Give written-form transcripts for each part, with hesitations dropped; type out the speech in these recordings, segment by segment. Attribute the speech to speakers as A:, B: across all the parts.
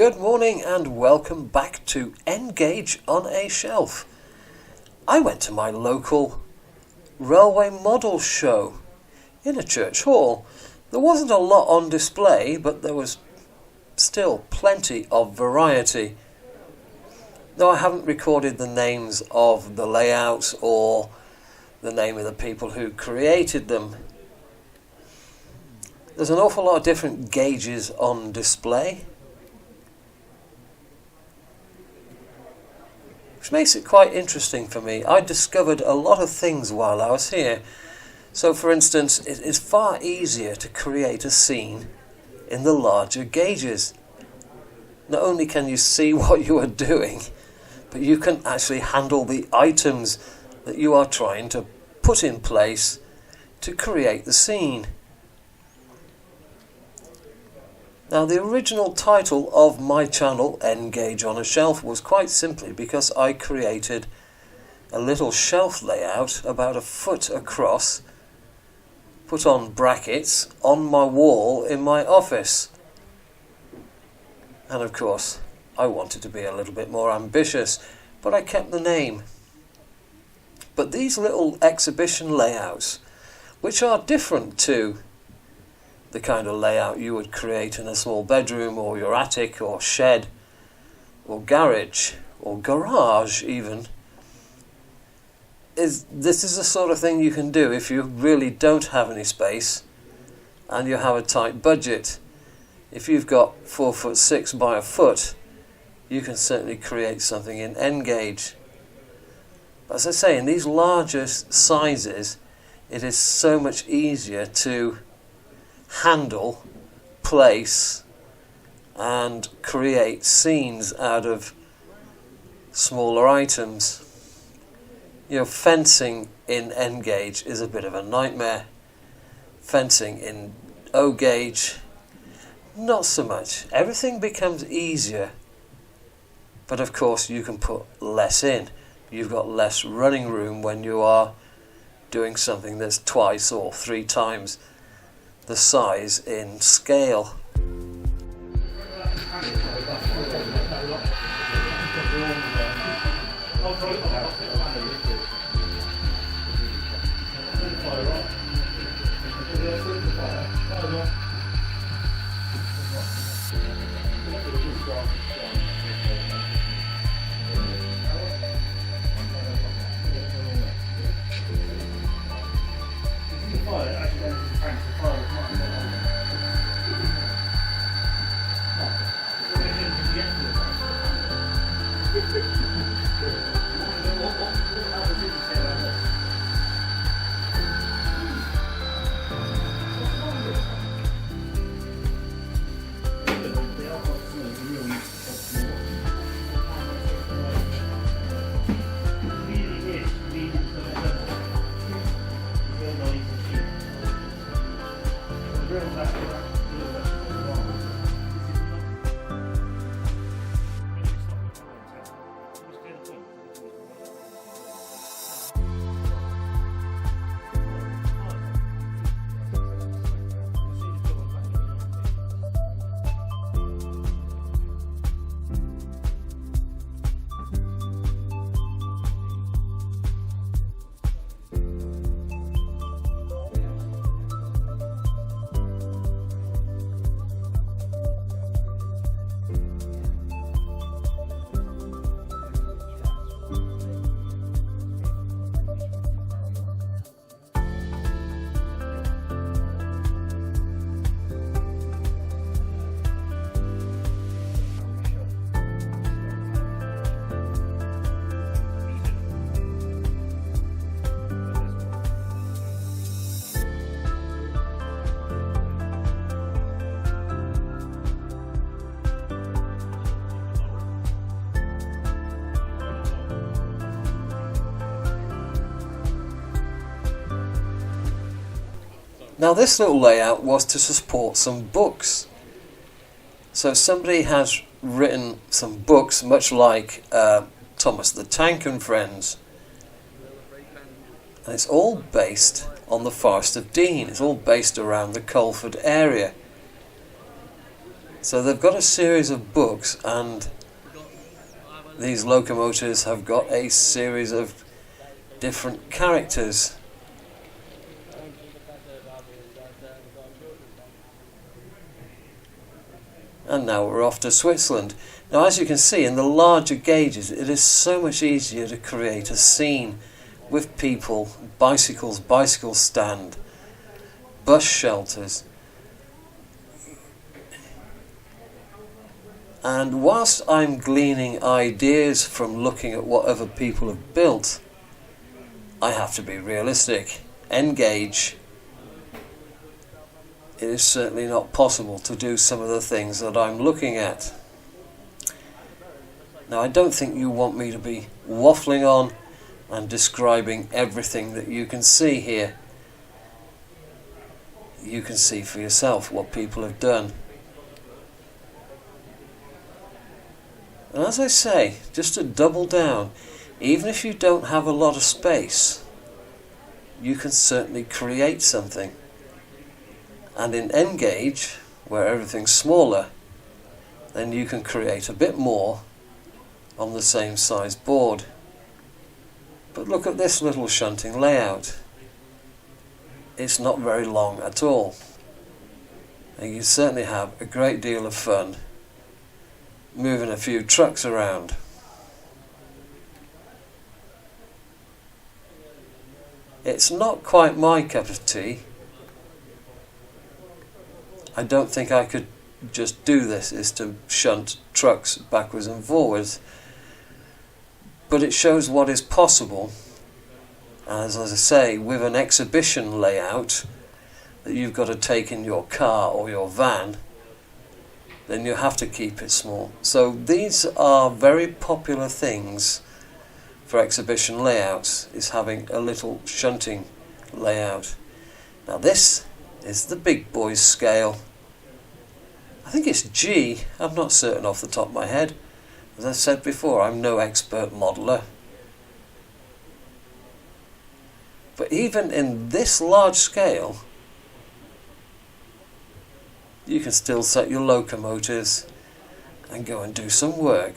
A: Good morning and welcome back to Engage on a Shelf. I went to my local railway model show in a church hall. There wasn't a lot on display, but there was still plenty of variety. Though I haven't recorded the names of the layouts or the name of the people who created them. There's an awful lot of different gauges on display, which makes it quite interesting for me. I discovered a lot of things while I was here. So for instance, it is far easier to create a scene in the larger gauges. Not only can you see what you are doing, but you can actually handle the items that you are trying to put in place to create the scene. Now, the original title of my channel, Engage on a Shelf, was quite simply because I created a little shelf layout about a foot across, put on brackets on my wall in my office. And of course, I wanted to be a little bit more ambitious, but I kept the name. But these little exhibition layouts, which are different to the kind of layout you would create in a small bedroom or your attic or shed or garage or garage even, this is the sort of thing you can do if you really don't have any space and you have a tight budget. If you've got 4'6" by a foot, you can certainly create something in N-gauge. As I say, in these larger sizes, it is so much easier to handle, place and create scenes out of smaller items. Fencing in N-gauge is a bit of a nightmare. Fencing in O-gauge, not so much. Everything becomes easier, but of course you can put less in. You've got less running room when you are doing something that's twice or three times the size in scale. Now this little layout was to support some books. So somebody has written some books much like Thomas the Tank and Friends. And it's all based on the Forest of Dean. It's all based around the Colford area. So they've got a series of books, and these locomotives have got a series of different characters. And now we're off to Switzerland. Now, as you can see, in the larger gauges, it is so much easier to create a scene with people, bicycles, bicycle stand, bus shelters. And whilst I'm gleaning ideas from looking at what other people have built, I have to be realistic. N-gauge, it is certainly not possible to do some of the things that I'm looking at. Now, I don't think you want me to be waffling on and describing everything that you can see here. You can see for yourself what people have done. And as I say, just to double down, even if you don't have a lot of space, you can certainly create something. And in N-gauge, where everything's smaller, then you can create a bit more on the same size board. But look at this little shunting layout. It's not very long at all. And you certainly have a great deal of fun moving a few trucks around. It's not quite my cup of tea. I don't think I could just do this, is to shunt trucks backwards and forwards. But it shows what is possible. As I say, with an exhibition layout that you've got to take in your car or your van, then you have to keep it small. So these are very popular things for exhibition layouts, is having a little shunting layout. Now this is the big boys scale. I think it's G, I'm not certain off the top of my head. As I said before, I'm no expert modeler. But even in this large scale, you can still set your locomotives and go and do some work.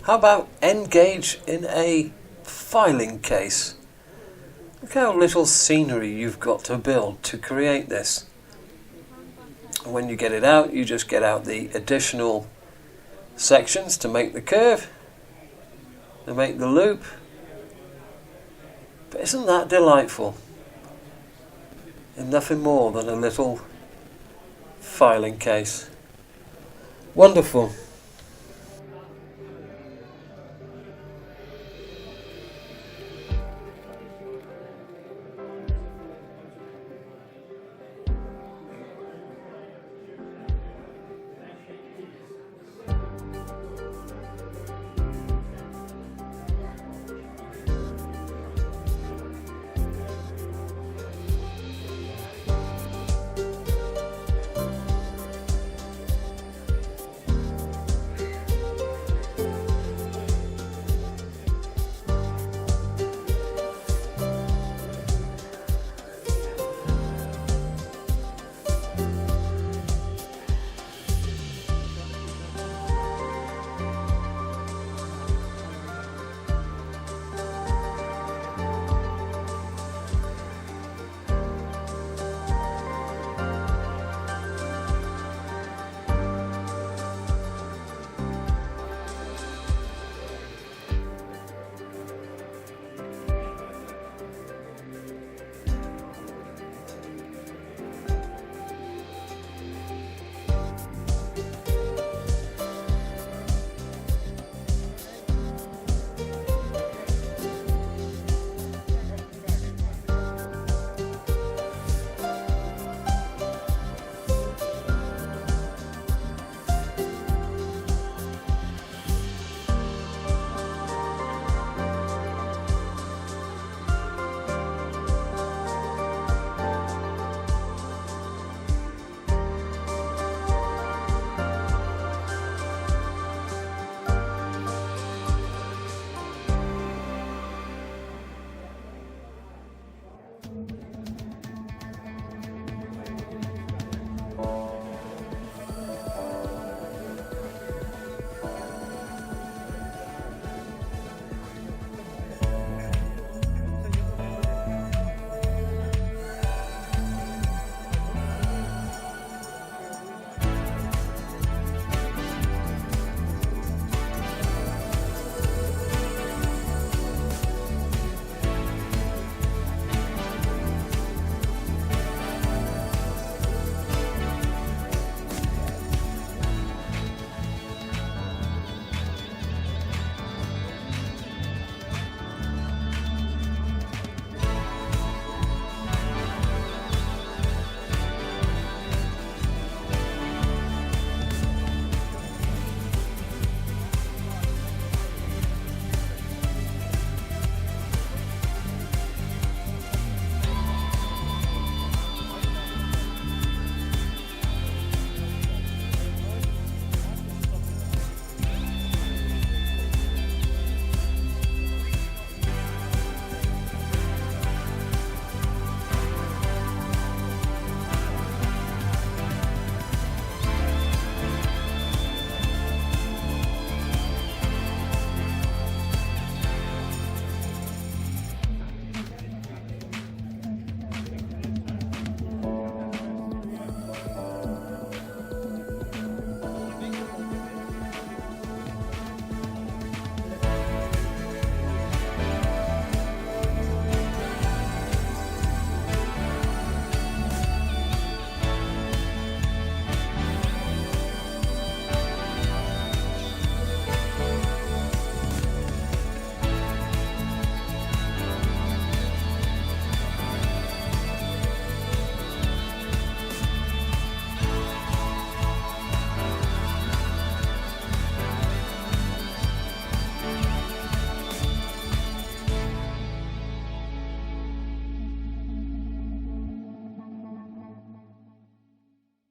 A: How about end gauge in a filing case? Look how little scenery you've got to build to create this. And when you get it out, you just get out the additional sections to make the curve, to make the loop. But isn't that delightful? And nothing more than a little filing case. Wonderful.